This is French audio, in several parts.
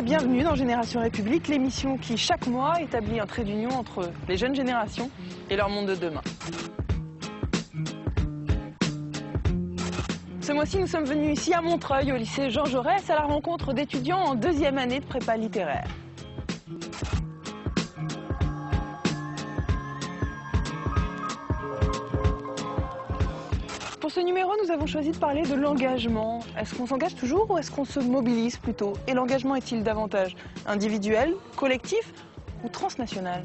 bienvenue dans Génération République, l'émission qui, chaque mois, établit un trait d'union entre les jeunes générations et leur monde de demain. Ce mois-ci, nous sommes venus ici à Montreuil, au lycée Jean Jaurès, à la rencontre d'étudiants en deuxième année de prépa littéraire. Pour ce numéro, nous avons choisi de parler de l'engagement. Est-ce qu'on s'engage toujours ou est-ce qu'on se mobilise plutôt? Et l'engagement est-il davantage individuel, collectif ou transnational?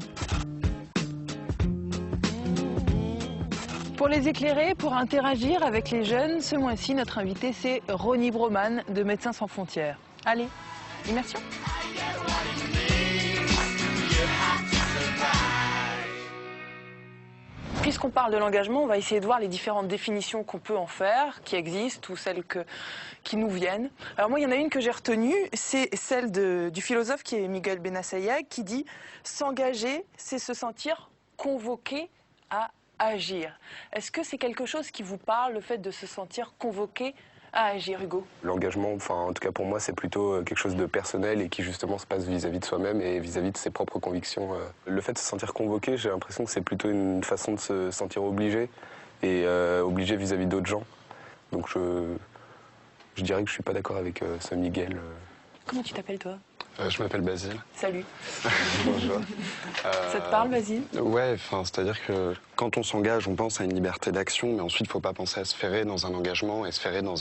Pour les éclairer, pour interagir avec les jeunes, ce mois-ci, notre invité, c'est Ronnie Broman de Médecins sans frontières. Allez, immersion! Puisqu'on parle de l'engagement, on va essayer de voir les différentes définitions qu'on peut en faire, qui existent ou celles qui nous viennent. Alors moi, il y en a une que j'ai retenue, c'est celle du philosophe qui est Miguel Benassayag, qui dit « S'engager, c'est se sentir convoqué à agir ». Est-ce que c'est quelque chose qui vous parle, le fait de se sentir convoqué à agir, Hugo? L'engagement, enfin en tout cas pour moi, c'est plutôt quelque chose de personnel et qui justement se passe vis-à-vis de soi-même et vis-à-vis de ses propres convictions. Le fait de se sentir convoqué, j'ai l'impression que c'est plutôt une façon de se sentir obligé et obligé vis-à-vis d'autres gens. Donc je dirais que je suis pas d'accord avec ce Miguel. Comment tu t'appelles toi? Je m'appelle Basile. Salut. Bonjour. Ça te parle, Basile? Ouais, c'est-à-dire que quand on s'engage, on pense à une liberté d'action, mais ensuite, il ne faut pas penser à se ferrer dans un engagement et se ferrer dans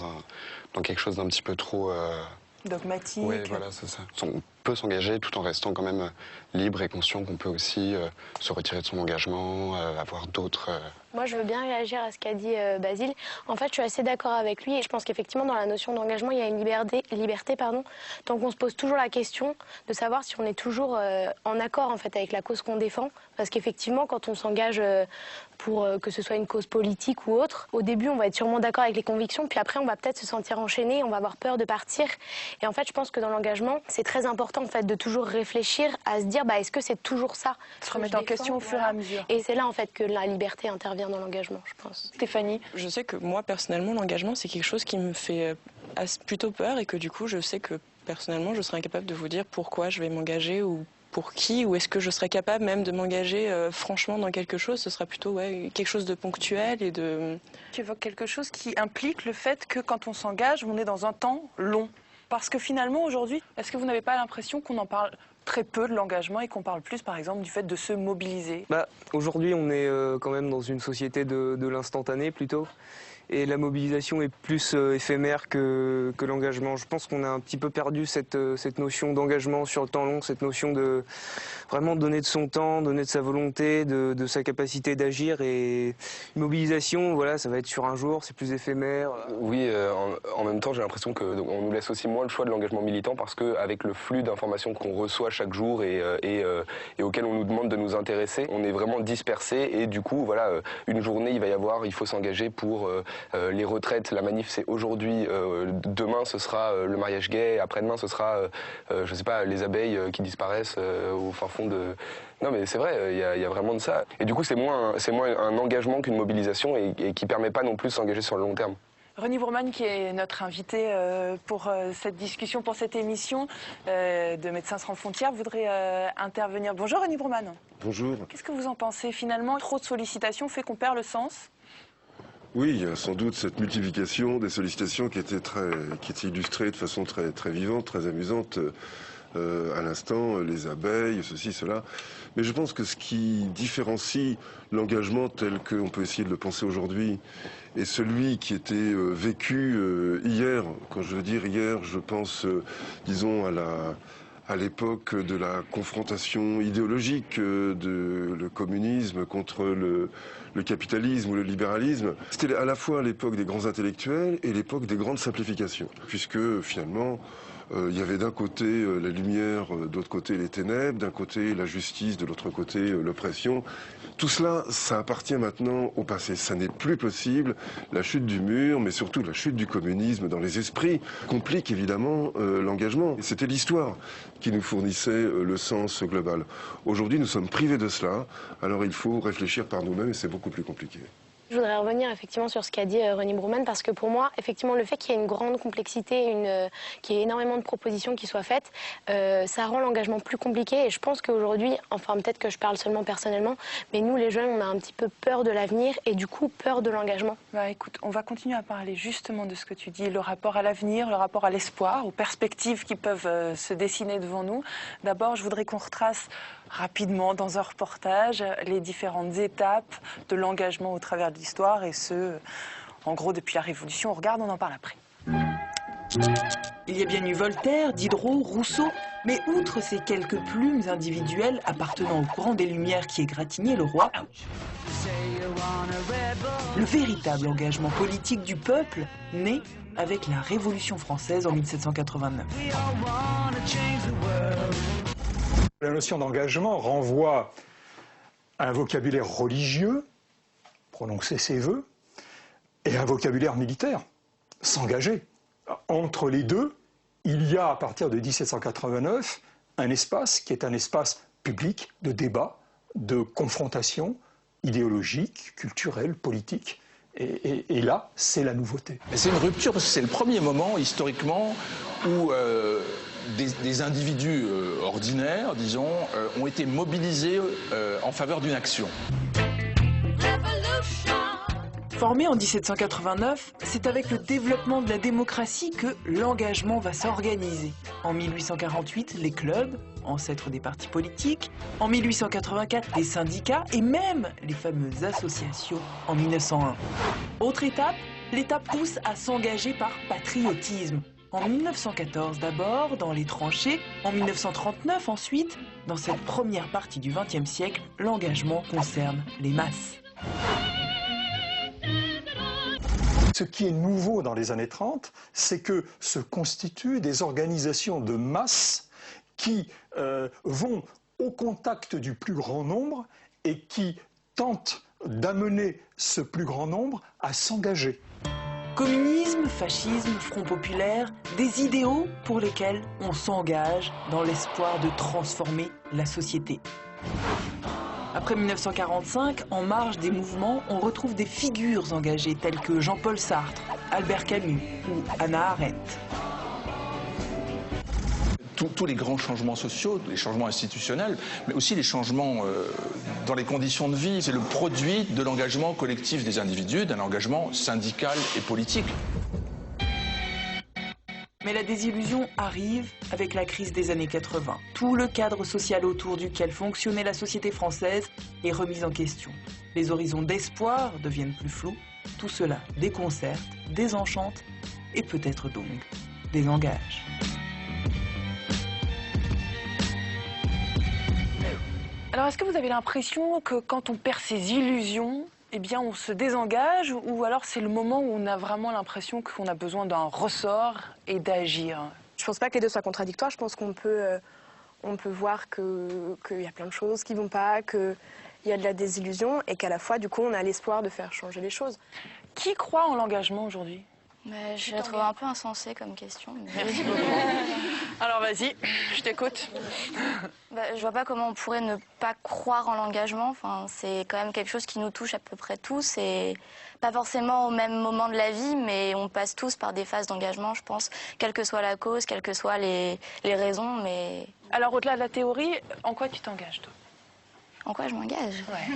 quelque chose d'un petit peu trop... dogmatique. Oui, voilà, c'est ça. On peut s'engager tout en restant quand même libre et conscient qu'on peut aussi se retirer de son engagement, avoir d'autres... Moi, je veux bien réagir à ce qu'a dit Basile. En fait, je suis assez d'accord avec lui et je pense qu'effectivement, dans la notion d'engagement, il y a une liberté, tant qu'on se pose toujours la question de savoir si on est toujours en accord en fait, avec la cause qu'on défend. Parce qu'effectivement, quand on s'engage pour que ce soit une cause politique ou autre, au début, on va être sûrement d'accord avec les convictions, puis après, on va peut-être se sentir enchaîné, on va avoir peur de partir. Et en fait, je pense que dans l'engagement, c'est très important en fait, de toujours réfléchir à se dire, est-ce que c'est toujours ça? Se remettre en question au fur et à mesure. Et c'est là en fait que la liberté intervient dans l'engagement, je pense. Stéphanie? Je sais que moi, personnellement, l'engagement, c'est quelque chose qui me fait plutôt peur et que du coup, je sais que personnellement, je serais incapable de vous dire pourquoi je vais m'engager ou pour qui, ou est-ce que je serais capable même de m'engager franchement dans quelque chose. Ce sera plutôt quelque chose de ponctuel et de... Tu évoques quelque chose qui implique le fait que quand on s'engage, on est dans un temps long. Parce que finalement, aujourd'hui, est-ce que vous n'avez pas l'impression qu'on en parle très peu de l'engagement et qu'on parle plus, par exemple, du fait de se mobiliser? Aujourd'hui, on est quand même dans une société de l'instantané, plutôt. Et la mobilisation est plus éphémère que l'engagement. Je pense qu'on a un petit peu perdu cette notion d'engagement sur le temps long, cette notion de vraiment donner de son temps, donner de sa volonté, de sa capacité d'agir. Et une mobilisation, voilà, ça va être sur un jour, c'est plus éphémère. Oui, en même temps, j'ai l'impression qu'on nous laisse aussi moins le choix de l'engagement militant parce qu'avec le flux d'informations qu'on reçoit chaque jour et auquel on nous demande de nous intéresser, on est vraiment dispersé et du coup, voilà, une journée, il faut s'engager pour... les retraites, la manif c'est aujourd'hui, demain ce sera le mariage gay, après-demain ce sera, je sais pas, les abeilles qui disparaissent au fin fond de... Non mais c'est vrai, il y a vraiment de ça. Et du coup c'est moins un engagement qu'une mobilisation et qui permet pas non plus de s'engager sur le long terme. Ronnie Broman, qui est notre invité pour cette discussion, pour cette émission de Médecins sans frontières, voudrait intervenir. Bonjour Ronnie Broman. Bonjour. Qu'est-ce que vous en pensez? Finalement, trop de sollicitations fait qu'on perd le sens? Oui, il y a sans doute cette multiplication des sollicitations qui était illustrée de façon très, très vivante, très amusante à l'instant, les abeilles, ceci, cela. Mais je pense que ce qui différencie l'engagement tel qu'on peut essayer de le penser aujourd'hui et celui qui était vécu hier, quand je veux dire hier, je pense, disons, à l'époque de la confrontation idéologique le communisme contre le capitalisme ou le libéralisme. C'était à la fois l'époque des grands intellectuels et l'époque des grandes simplifications, puisque finalement il y avait d'un côté la lumière, de l'autre côté les ténèbres, d'un côté la justice, de l'autre côté l'oppression. Tout cela, ça appartient maintenant au passé. Ça n'est plus possible. La chute du mur, mais surtout la chute du communisme dans les esprits, complique évidemment l'engagement. C'était l'histoire qui nous fournissait le sens global. Aujourd'hui, nous sommes privés de cela, alors il faut réfléchir par nous-mêmes et c'est beaucoup plus compliqué. Je voudrais revenir effectivement sur ce qu'a dit René Brouman, parce que pour moi, effectivement, le fait qu'il y ait une grande complexité, qu'il y ait énormément de propositions qui soient faites, ça rend l'engagement plus compliqué. Et je pense qu'aujourd'hui, enfin peut-être que je parle seulement personnellement, mais nous les jeunes, on a un petit peu peur de l'avenir et du coup peur de l'engagement. Bah, écoute, on va continuer à parler justement de ce que tu dis, le rapport à l'avenir, le rapport à l'espoir, aux perspectives qui peuvent se dessiner devant nous. D'abord, je voudrais qu'on retrace rapidement dans un reportage les différentes étapes de l'engagement au travers de l'histoire, et ce, en gros, depuis la Révolution. On regarde, on en parle après. Il y a bien eu Voltaire, Diderot, Rousseau, mais outre ces quelques plumes individuelles appartenant au courant des Lumières qui égratignaient le roi, le véritable engagement politique du peuple naît avec la Révolution française en 1789. La notion d'engagement renvoie à un vocabulaire religieux, prononcer ses vœux, et un vocabulaire militaire, s'engager. Entre les deux, il y a, à partir de 1789, un espace qui est un espace public de débat, de confrontation idéologique, culturelle, politique. Et là, c'est la nouveauté. C'est une rupture parce que c'est le premier moment, historiquement, où des individus ordinaires, disons, ont été mobilisés en faveur d'une action. Formé en 1789, c'est avec le développement de la démocratie que l'engagement va s'organiser. En 1848, les clubs, ancêtres des partis politiques, en 1884, les syndicats et même les fameuses associations en 1901. Autre étape, l'État pousse à s'engager par patriotisme. En 1914 d'abord, dans les tranchées, en 1939 ensuite, dans cette première partie du XXe siècle, l'engagement concerne les masses. Ce qui est nouveau dans les années 30, c'est que se constituent des organisations de masse qui vont au contact du plus grand nombre et qui tentent d'amener ce plus grand nombre à s'engager. Communisme, fascisme, Front populaire, des idéaux pour lesquels on s'engage dans l'espoir de transformer la société. Après 1945, en marge des mouvements, on retrouve des figures engagées telles que Jean-Paul Sartre, Albert Camus ou Hannah Arendt. Tous les grands changements sociaux, les changements institutionnels, mais aussi les changements dans les conditions de vie, c'est le produit de l'engagement collectif des individus, d'un engagement syndical et politique. Mais la désillusion arrive avec la crise des années 80. Tout le cadre social autour duquel fonctionnait la société française est remis en question. Les horizons d'espoir deviennent plus flous. Tout cela déconcerte, désenchante et peut-être donc désengage. Alors, est-ce que vous avez l'impression que quand on perd ses illusions, eh bien, on se désengage, ou alors c'est le moment où on a vraiment l'impression qu'on a besoin d'un ressort et d'agir? Je pense pas que les deux soient contradictoires. Je pense qu'on peut voir qu'il y a plein de choses qui vont pas, qu'il y a de la désillusion et qu'à la fois, du coup, on a l'espoir de faire changer les choses. Qui croit en l'engagement aujourd'hui? Je la trouve un peu insensée comme question. Mais... Merci beaucoup. Alors vas-y, je t'écoute. Je vois pas comment on pourrait ne pas croire en l'engagement. Enfin, c'est quand même quelque chose qui nous touche à peu près tous. Et pas forcément au même moment de la vie, mais on passe tous par des phases d'engagement, je pense, quelle que soit la cause, quelles que soient les raisons. Mais... Alors au-delà de la théorie, en quoi tu t'engages, toi? En quoi je m'engage? Ouais.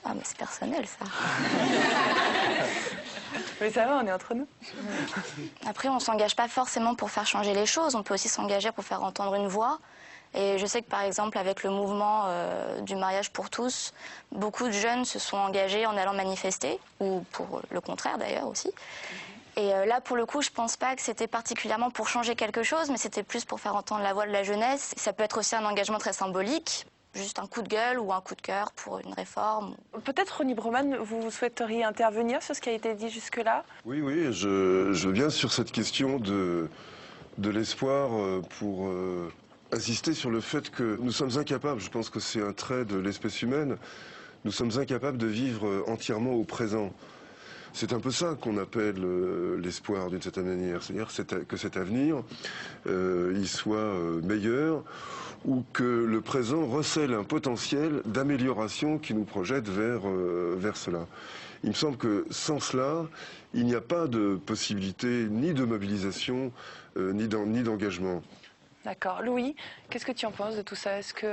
Ah, mais c'est personnel, ça. Mais ça va, on est entre nous. Après, on ne s'engage pas forcément pour faire changer les choses. On peut aussi s'engager pour faire entendre une voix. Et je sais que, par exemple, avec le mouvement du mariage pour tous, beaucoup de jeunes se sont engagés en allant manifester, ou pour le contraire d'ailleurs aussi. Et là, pour le coup, je pense pas que c'était particulièrement pour changer quelque chose, mais c'était plus pour faire entendre la voix de la jeunesse. Ça peut être aussi un engagement très symbolique. Juste un coup de gueule ou un coup de cœur pour une réforme. Peut-être, René Brouman, vous souhaiteriez intervenir sur ce qui a été dit jusque-là? Oui, je viens sur cette question de l'espoir pour insister sur le fait que nous sommes incapables, je pense que c'est un trait de l'espèce humaine, nous sommes incapables de vivre entièrement au présent. C'est un peu ça qu'on appelle l'espoir d'une certaine manière, c'est-à-dire que cet avenir, il soit meilleur, ou que le présent recèle un potentiel d'amélioration qui nous projette vers cela. Il me semble que sans cela, il n'y a pas de possibilité ni de mobilisation, ni d'engagement. D'accord. Louis, qu'est-ce que tu en penses de tout ça? Est-ce que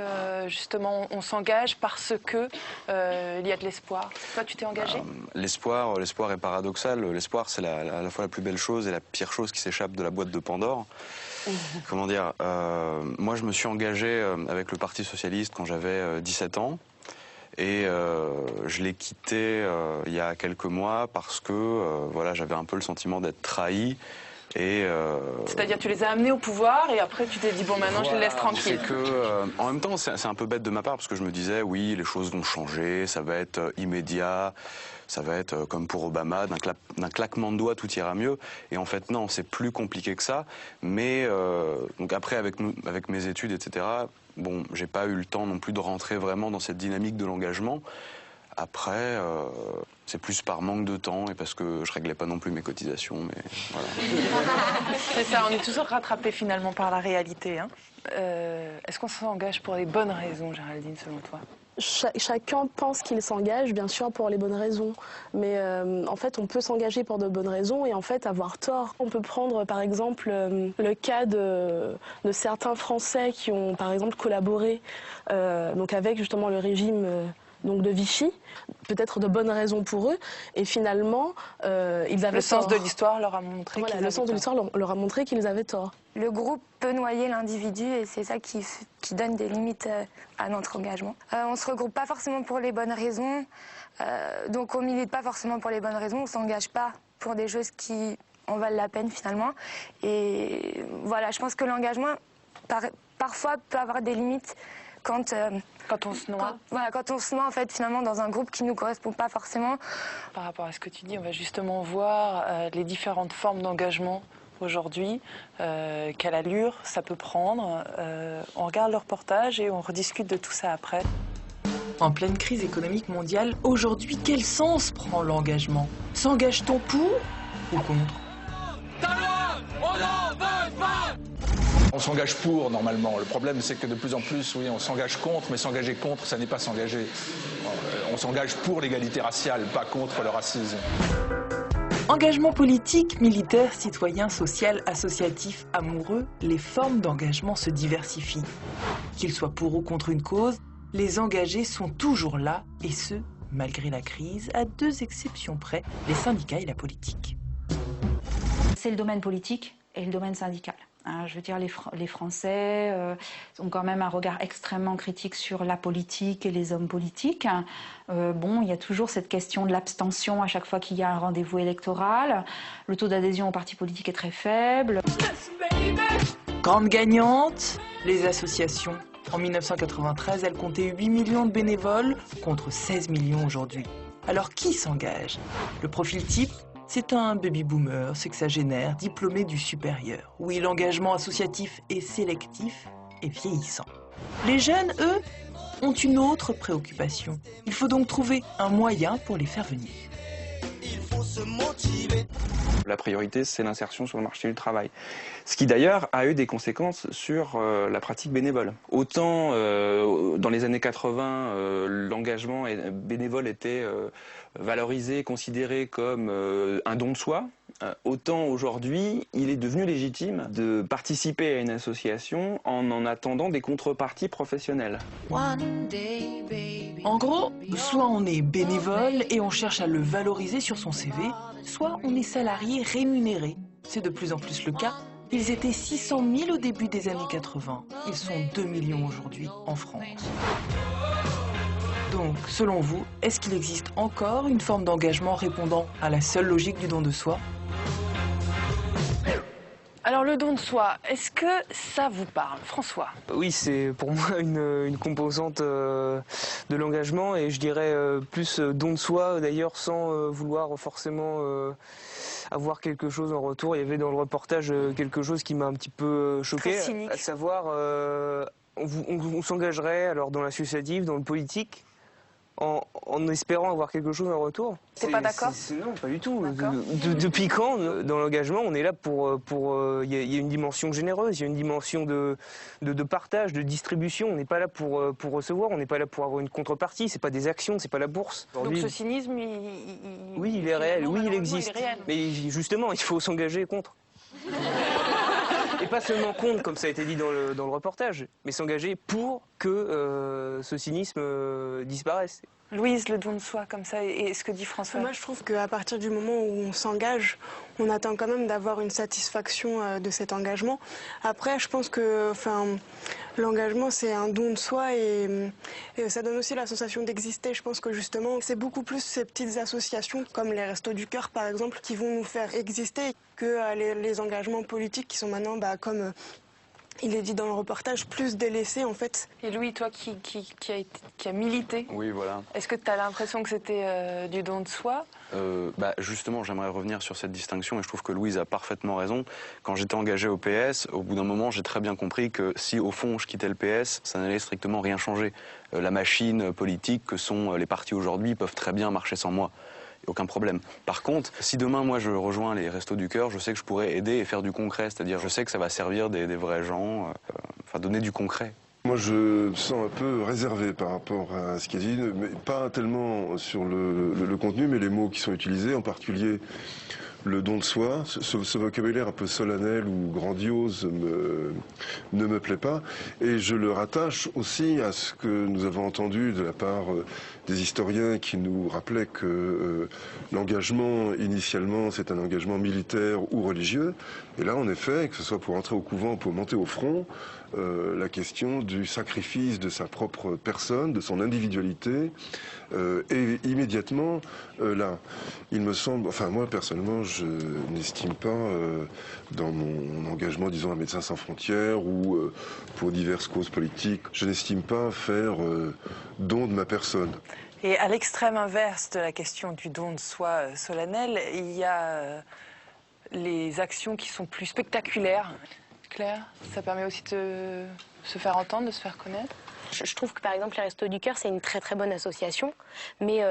justement on s'engage parce que il y a de l'espoir? Toi, tu t'es engagé? L'espoir est paradoxal. L'espoir, c'est à la fois la plus belle chose et la pire chose qui s'échappe de la boîte de Pandore. Comment dire, moi, je me suis engagé avec le Parti socialiste quand j'avais 17 ans. Et je l'ai quitté il y a quelques mois parce que voilà, j'avais un peu le sentiment d'être trahi. C'est-à-dire tu les as amenés au pouvoir et après tu t'es dit bon maintenant je les laisse tranquilles. C'est que, en même temps c'est un peu bête de ma part parce que je me disais oui les choses vont changer, ça va être immédiat, ça va être comme pour Obama, d'un claquement de doigts tout ira mieux. Et en fait non, c'est plus compliqué que ça. Mais donc après avec mes études etc. Bon, j'ai pas eu le temps non plus de rentrer vraiment dans cette dynamique de l'engagement. Après, c'est plus par manque de temps et parce que je réglais pas non plus mes cotisations, mais voilà. C'est ça, on est toujours rattrapé finalement par la réalité. Hein. Est-ce qu'on s'engage pour les bonnes raisons, Géraldine, selon toi? Chacun pense qu'il s'engage, bien sûr, pour les bonnes raisons. Mais en fait, on peut s'engager pour de bonnes raisons et en fait avoir tort. On peut prendre, par exemple, le cas de certains Français qui ont, par exemple, collaboré donc avec justement le régime donc de Vichy, peut-être de bonnes raisons pour eux, et finalement, ils avaient tort. Le sens de l'histoire leur a montré qu'ils avaient tort. Le sens de l'histoire leur a montré qu'ils avaient tort. Le groupe peut noyer l'individu et c'est ça qui donne des limites à notre engagement. On se regroupe pas forcément pour les bonnes raisons, donc on milite pas forcément pour les bonnes raisons, on s'engage pas pour des choses qui en valent la peine finalement. Et voilà, je pense que l'engagement parfois peut avoir des limites quand on se noie. Quand on se noie en fait finalement dans un groupe qui ne nous correspond pas forcément. Par rapport à ce que tu dis, on va justement voir les différentes formes d'engagement aujourd'hui, quelle allure ça peut prendre. On regarde le reportage et on rediscute de tout ça après. En pleine crise économique mondiale, aujourd'hui, quel sens prend l'engagement? S'engage-t-on pour ou contre? On s'engage pour, normalement. Le problème, c'est que de plus en plus, oui, on s'engage contre, mais s'engager contre, ça n'est pas s'engager. On s'engage pour l'égalité raciale, pas contre le racisme. Engagement politique, militaire, citoyen, social, associatif, amoureux, les formes d'engagement se diversifient. Qu'ils soient pour ou contre une cause, les engagés sont toujours là, et ce, malgré la crise, à deux exceptions près, les syndicats et la politique. C'est le domaine politique et le domaine syndical. Je veux dire, les Français ont quand même un regard extrêmement critique sur la politique et les hommes politiques. Bon, il y a toujours cette question de l'abstention à chaque fois qu'il y a un rendez-vous électoral. Le taux d'adhésion aux partis politiques est très faible. Grande gagnante, les associations. En 1993, elles comptaient 8 millions de bénévoles contre 16 millions aujourd'hui. Alors qui s'engage? Le profil type? C'est un baby-boomer, sexagénaire, diplômé du supérieur. Oui, l'engagement associatif est sélectif et vieillissant. Les jeunes, eux, ont une autre préoccupation. Il faut donc trouver un moyen pour les faire venir. Il faut se motiver. La priorité, c'est l'insertion sur le marché du travail. Ce qui d'ailleurs a eu des conséquences sur la pratique bénévole. Autant dans les années 80, l'engagement bénévole était valorisé, considéré comme un don de soi, autant aujourd'hui, il est devenu légitime de participer à une association en attendant des contreparties professionnelles. En gros, soit on est bénévole et on cherche à le valoriser sur son CV, soit on est salarié rémunéré. C'est de plus en plus le cas. Ils étaient 600 000 au début des années 80. Ils sont 2 millions aujourd'hui en France. Donc, selon vous, est-ce qu'il existe encore une forme d'engagement répondant à la seule logique du don de soi? Alors, le don de soi, est-ce que ça vous parle, François? Oui, c'est pour moi une composante de l'engagement et je dirais plus don de soi, d'ailleurs sans vouloir forcément avoir quelque chose en retour. Il y avait dans le reportage quelque chose qui m'a un petit peu choqué, à savoir on s'engagerait alors dans l'associatif, dans le politique, en espérant avoir quelque chose en retour. T'es pas d'accord? Non, pas du tout. Depuis quand, dans l'engagement, on est là pour il y a une dimension généreuse, il y a une dimension de partage, de distribution. On n'est pas là pour recevoir, on n'est pas là pour avoir une contrepartie. C'est pas des actions, c'est pas la bourse. Donc ce cynisme, oui, il est réel, oui, il existe. Il est réel. Mais justement, il faut s'engager contre. Et pas seulement contre, comme ça a été dit dans le reportage, mais s'engager pour que ce cynisme disparaisse. Louise, le don de soi, comme ça, et ce que dit François. Moi, je trouve qu'à partir du moment où on s'engage, on attend quand même d'avoir une satisfaction de cet engagement. Après, je pense que l'engagement, c'est un don de soi et ça donne aussi la sensation d'exister. Je pense que justement, c'est beaucoup plus ces petites associations, comme les Restos du Cœur, par exemple, qui vont nous faire exister que les engagements politiques qui sont maintenant, comme il est dit dans le reportage, plus délaissés en fait. Et Louis, toi qui a milité, oui, voilà. Est-ce que tu as l'impression que c'était du don de soi? Justement, j'aimerais revenir sur cette distinction et je trouve que Louise a parfaitement raison. Quand j'étais engagé au PS, au bout d'un moment, j'ai très bien compris que si au fond je quittais le PS, ça n'allait strictement rien changer. La machine politique que sont les partis aujourd'hui peuvent très bien marcher sans moi. Aucun problème. Par contre, si demain, moi, je rejoins les Restos du Cœur, je sais que je pourrais aider et faire du concret. C'est-à-dire, je sais que ça va servir des vrais gens, donner du concret. Moi, je me sens un peu réservé par rapport à ce qui est dit, mais pas tellement sur le contenu, mais les mots qui sont utilisés, en particulier le don de soi. Ce vocabulaire un peu solennel ou grandiose ne me plaît pas. Et je le rattache aussi à ce que nous avons entendu de la part des historiens qui nous rappelaient que l'engagement, initialement, c'est un engagement militaire ou religieux. Et là, en effet, que ce soit pour entrer au couvent ou pour monter au front, la question du sacrifice de sa propre personne, de son individualité, est immédiatement là. Il me semble, moi personnellement, je n'estime pas, dans mon engagement, disons, à Médecins sans frontières ou pour diverses causes politiques, je n'estime pas faire don de ma personne. Et à l'extrême inverse de la question du don de soi solennel, il y a les actions qui sont plus spectaculaires. Claire, ça permet aussi de se faire entendre, de se faire connaître? Je trouve que par exemple les Restos du Cœur c'est une très très bonne association, mais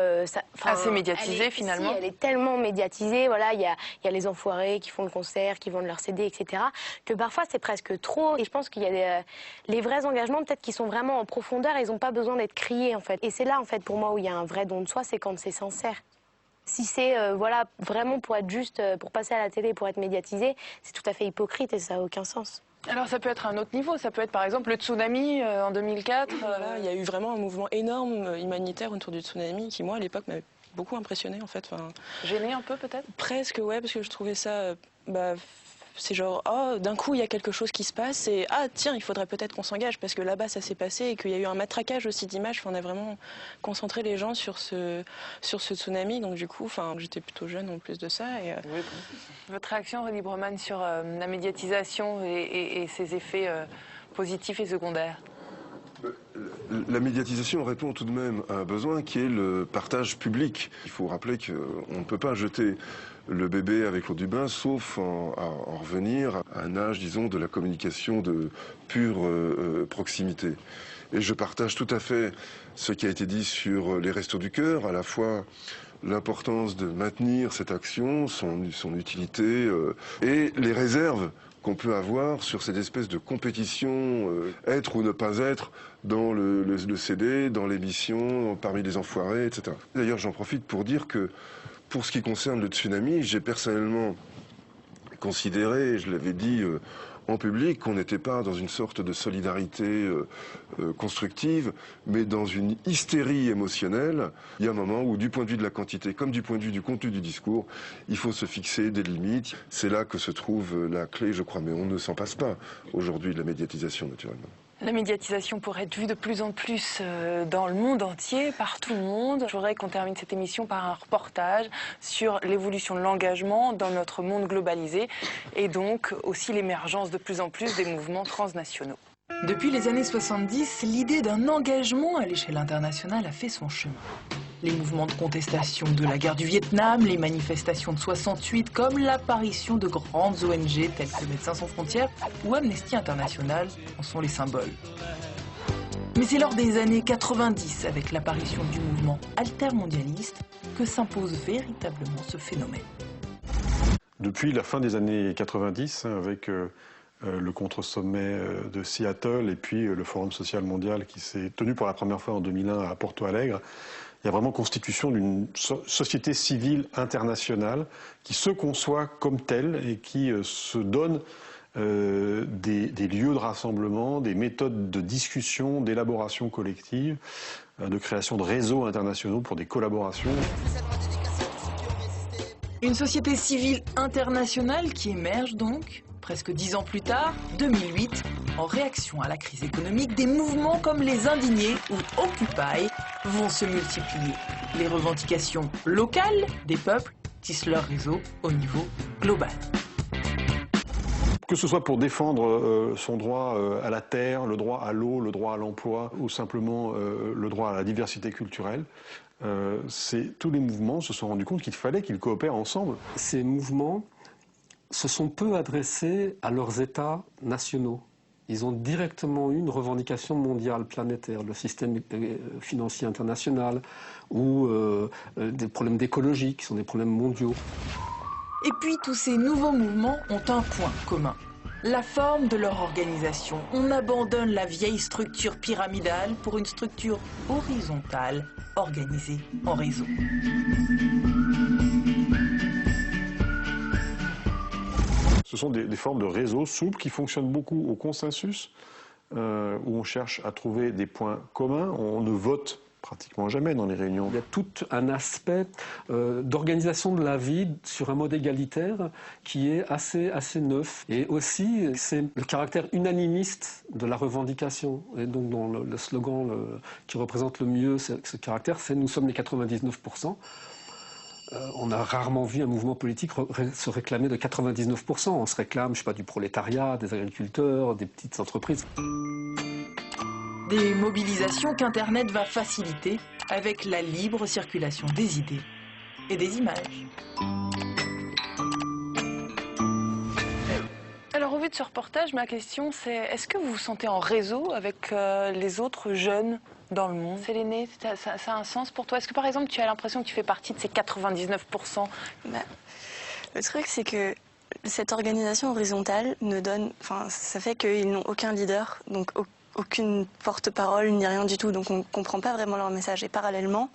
assez médiatisée finalement. Si, elle est tellement médiatisée, voilà, il y a les enfoirés qui font le concert, qui vendent leurs CD, etc. Que parfois c'est presque trop. Et je pense qu'il y a les vrais engagements peut-être qui sont vraiment en profondeur, et ils n'ont pas besoin d'être criés en fait. Et c'est là en fait pour moi où il y a un vrai don de soi, c'est quand c'est sincère. Si c'est vraiment pour être juste, pour passer à la télé, pour être médiatisé, c'est tout à fait hypocrite et ça n'a aucun sens. Alors ça peut être un autre niveau, ça peut être par exemple le tsunami en 2004. Voilà, il y a eu vraiment un mouvement énorme humanitaire autour du tsunami qui moi à l'époque m'avait beaucoup impressionné en fait. Gêné un peu peut-être? Presque ouais, parce que je trouvais ça... c'est genre, oh, d'un coup, il y a quelque chose qui se passe et ah, tiens, il faudrait peut-être qu'on s'engage parce que là-bas, ça s'est passé et qu'il y a eu un matraquage aussi d'images. On a vraiment concentré les gens sur ce tsunami. Donc, du coup, j'étais plutôt jeune en plus de ça. Et, oui. Votre réaction, René Broman, sur la médiatisation et ses effets positifs et secondaires? La médiatisation répond tout de même à un besoin qui est le partage public. Il faut rappeler qu'on ne peut pas jeter le bébé avec l'eau du bain, sauf en revenir à un âge, disons, de la communication de pure proximité. Et je partage tout à fait ce qui a été dit sur les Restos du Cœur, à la fois l'importance de maintenir cette action, son utilité et les réserves qu'on peut avoir sur cette espèce de compétition, être ou ne pas être dans le CD, dans l'émission, parmi les enfoirés, etc. D'ailleurs, j'en profite pour dire que pour ce qui concerne le tsunami, j'ai personnellement considéré, je l'avais dit en public, qu'on n'était pas dans une sorte de solidarité constructive, mais dans une hystérie émotionnelle. Il y a un moment où, du point de vue de la quantité, comme du point de vue du contenu du discours, il faut se fixer des limites. C'est là que se trouve la clé, je crois, mais on ne s'en passe pas aujourd'hui de la médiatisation, naturellement. La médiatisation pourrait être vue de plus en plus dans le monde entier, par tout le monde. Je voudrais qu'on termine cette émission par un reportage sur l'évolution de l'engagement dans notre monde globalisé et donc aussi l'émergence de plus en plus des mouvements transnationaux. Depuis les années 70, l'idée d'un engagement à l'échelle internationale a fait son chemin. Les mouvements de contestation de la guerre du Vietnam, les manifestations de 68, comme l'apparition de grandes ONG telles que Médecins sans frontières ou Amnesty International en sont les symboles. Mais Mais c'est lors des années 90, avec l'apparition du mouvement altermondialiste, que s'impose véritablement ce phénomène. Depuis la fin des années 90, avec le contre-sommet de Seattle et puis le Forum social mondial qui s'est tenu pour la première fois en 2001 à Porto Alegre, il y a vraiment constitution d'une société civile internationale qui se conçoit comme telle et qui se donne des lieux de rassemblement, des méthodes de discussion, d'élaboration collective, de création de réseaux internationaux pour des collaborations. Une société civile internationale qui émerge donc, presque 10 ans plus tard, 2008, en réaction à la crise économique, des mouvements comme les Indignés ou Occupy vont se multiplier. Les revendications locales des peuples tissent leur réseau au niveau global. Que ce soit pour défendre son droit à la terre, le droit à l'eau, le droit à l'emploi ou simplement le droit à la diversité culturelle, tous les mouvements se sont rendus compte qu'il fallait qu'ils coopèrent ensemble. Ces mouvements se sont peu adressés à leurs États nationaux. Ils ont directement eu une revendication mondiale, planétaire, le système financier international ou des problèmes d'écologie qui sont des problèmes mondiaux. Et puis tous ces nouveaux mouvements ont un point commun. La forme de leur organisation. On abandonne la vieille structure pyramidale pour une structure horizontale, organisée en réseau. Ce sont des formes de réseaux souples qui fonctionnent beaucoup au consensus, où on cherche à trouver des points communs. On ne vote pratiquement jamais dans les réunions. Il y a tout un aspect d'organisation de la vie sur un mode égalitaire qui est assez neuf. Et aussi, c'est le caractère unanimiste de la revendication. Et donc, dans le slogan qui représente le mieux ce caractère, c'est « Nous sommes les 99%. On a rarement vu un mouvement politique se réclamer de 99%. On se réclame, je sais pas, du prolétariat, des agriculteurs, des petites entreprises. Des mobilisations qu'Internet va faciliter avec la libre circulation des idées et des images. Alors au vu de ce reportage, ma question c'est, est-ce que vous vous sentez en réseau avec les autres jeunes dans le monde? Séléné, ça a un sens pour toi? Est-ce que par exemple tu as l'impression que tu fais partie de ces 99%? Le truc c'est que cette organisation horizontale ça fait qu'ils n'ont aucun leader, donc aucune porte-parole ni rien du tout, donc on ne comprend pas vraiment leur message. Et parallèlement,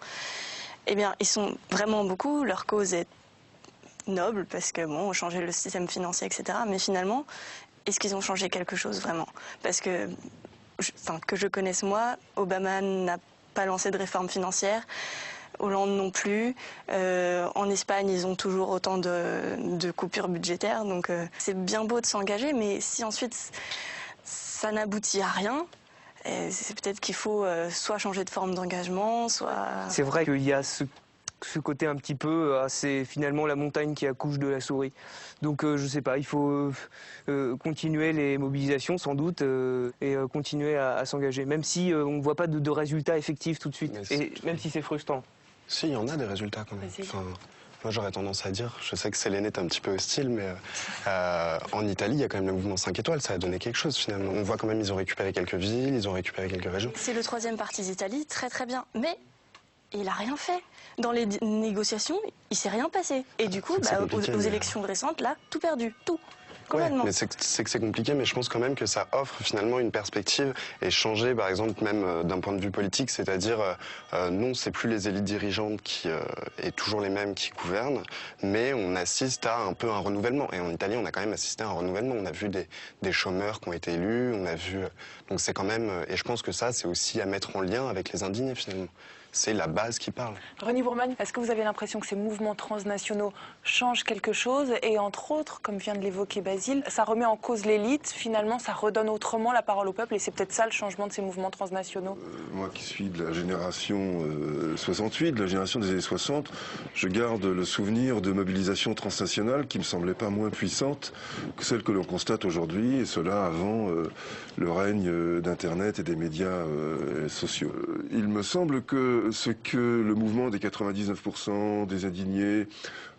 eh bien, ils sont vraiment beaucoup, leur cause est noble, parce que bon, changer le système financier, etc. Mais finalement, est-ce qu'ils ont changé quelque chose vraiment? Parce que, que je connaisse moi, Obama n'a pas lancé de réforme financière, Hollande non plus. En Espagne, ils ont toujours autant de coupures budgétaires, donc c'est bien beau de s'engager, mais si ensuite ça n'aboutit à rien, c'est peut-être qu'il faut soit changer de forme d'engagement, soit... C'est vrai qu'il y a ce côté un petit peu, c'est finalement la montagne qui accouche de la souris. Donc je sais pas, il faut continuer les mobilisations sans doute et continuer à s'engager, même si on ne voit pas de résultats effectifs tout de suite, et même si c'est frustrant. Si, il y en a des résultats quand même. Moi, j'aurais tendance à dire, je sais que Séléné est un petit peu hostile, mais en Italie, il y a quand même le mouvement 5 étoiles, ça a donné quelque chose finalement. On voit quand même, ils ont récupéré quelques villes, ils ont récupéré quelques régions. C'est le 3e parti d'Italie, très très bien, mais il n'a rien fait. Dans les négociations, il ne s'est rien passé. Et du coup, aux élections récentes, là, tout perdu, tout. Ouais, mais c'est que c'est compliqué, mais je pense quand même que ça offre finalement une perspective et changer, par exemple, même d'un point de vue politique, c'est-à-dire non, c'est plus les élites dirigeantes et toujours les mêmes qui gouvernent, mais on assiste à un peu un renouvellement. Et en Italie, on a quand même assisté à un renouvellement. On a vu des chômeurs qui ont été élus, on a vu... Donc c'est quand même... Et je pense que ça, c'est aussi à mettre en lien avec les indignés finalement. C'est la base qui parle. René Bourman, est-ce que vous avez l'impression que ces mouvements transnationaux changent quelque chose? Et entre autres, comme vient de l'évoquer Basile, ça remet en cause l'élite, finalement ça redonne autrement la parole au peuple, et c'est peut-être ça le changement de ces mouvements transnationaux? Moi qui suis de la génération 68, de la génération des années 60, je garde le souvenir de mobilisations transnationales qui me semblaient pas moins puissantes que celles que l'on constate aujourd'hui, et cela avant le règne d'Internet et des médias sociaux. Il me semble que ce que le mouvement des 99%, des indignés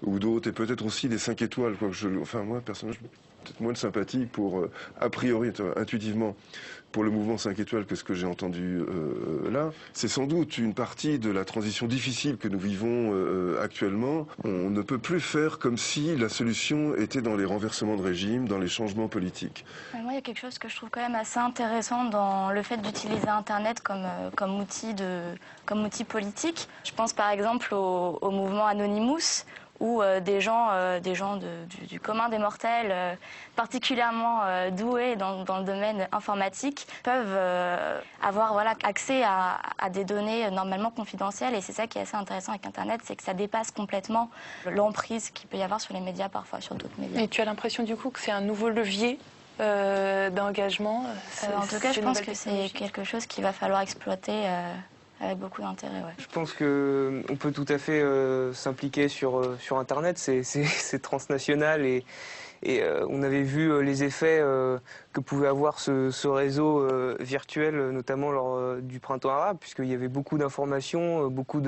ou d'autres, et peut-être aussi des 5 étoiles, moi personnellement, peut-être moins de sympathie pour, a priori, intuitivement, pour le mouvement 5 étoiles que ce que j'ai entendu là. C'est sans doute une partie de la transition difficile que nous vivons actuellement. On ne peut plus faire comme si la solution était dans les renversements de régime, dans les changements politiques. Moi, il y a quelque chose que je trouve quand même assez intéressant dans le fait d'utiliser Internet comme outil politique. Je pense par exemple au mouvement Anonymous, où des gens du commun des mortels, particulièrement doués dans le domaine informatique, peuvent avoir accès à des données normalement confidentielles. Et c'est ça qui est assez intéressant avec Internet, c'est que ça dépasse complètement l'emprise qu'il peut y avoir sur les médias, parfois sur d'autres médias. Et tu as l'impression du coup que c'est un nouveau levier d'engagement? En tout cas, je pense que c'est quelque chose qu'il va falloir exploiter avec beaucoup d'intérêt. Ouais. Je pense qu'on peut tout à fait s'impliquer sur Internet, c'est transnational et on avait vu les effets que pouvait avoir ce réseau virtuel, notamment lors du printemps arabe, puisqu'il y avait beaucoup d'informations, beaucoup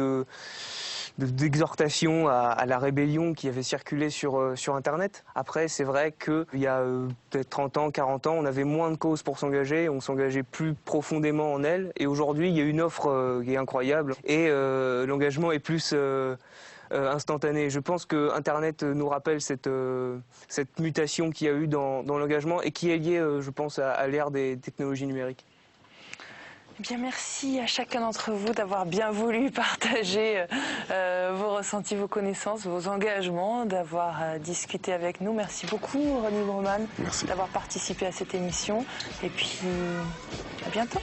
d'exhortations à la rébellion qui avait circulé sur Internet. Après, c'est vrai qu'il y a peut-être 30 ans, 40 ans, on avait moins de causes pour s'engager, on s'engageait plus profondément en elles. Et aujourd'hui, il y a une offre qui est incroyable et l'engagement est plus instantané. Je pense que Internet nous rappelle cette mutation qu'il y a eu dans l'engagement et qui est liée, je pense, à l'ère des technologies numériques. Eh bien, merci à chacun d'entre vous d'avoir bien voulu partager vos ressentis, vos connaissances, vos engagements, d'avoir discuté avec nous. Merci beaucoup, Ronnie Broman, d'avoir participé à cette émission. Et puis, à bientôt.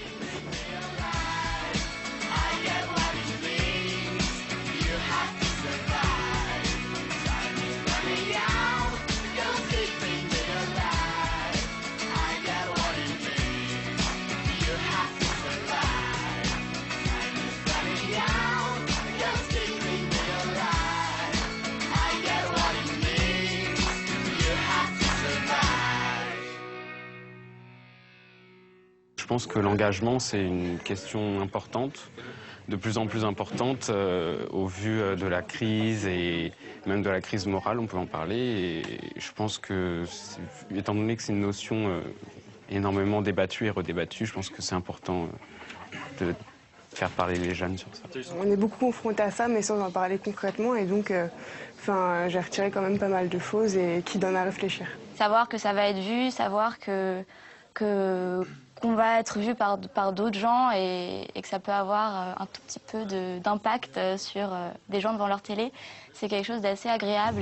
Je pense que l'engagement, c'est une question importante, de plus en plus importante au vu de la crise et même de la crise morale, on peut en parler. Et je pense que, étant donné que c'est une notion énormément débattue et redébattue, je pense que c'est important de faire parler les jeunes sur ça. On est beaucoup confrontés à ça, mais sans en parler concrètement. Et donc, j'ai retiré quand même pas mal de choses et qui donnent à réfléchir. Savoir que ça va être vu, savoir qu'on va être vu par d'autres gens et que ça peut avoir un tout petit peu d'impact sur des gens devant leur télé, c'est quelque chose d'assez agréable.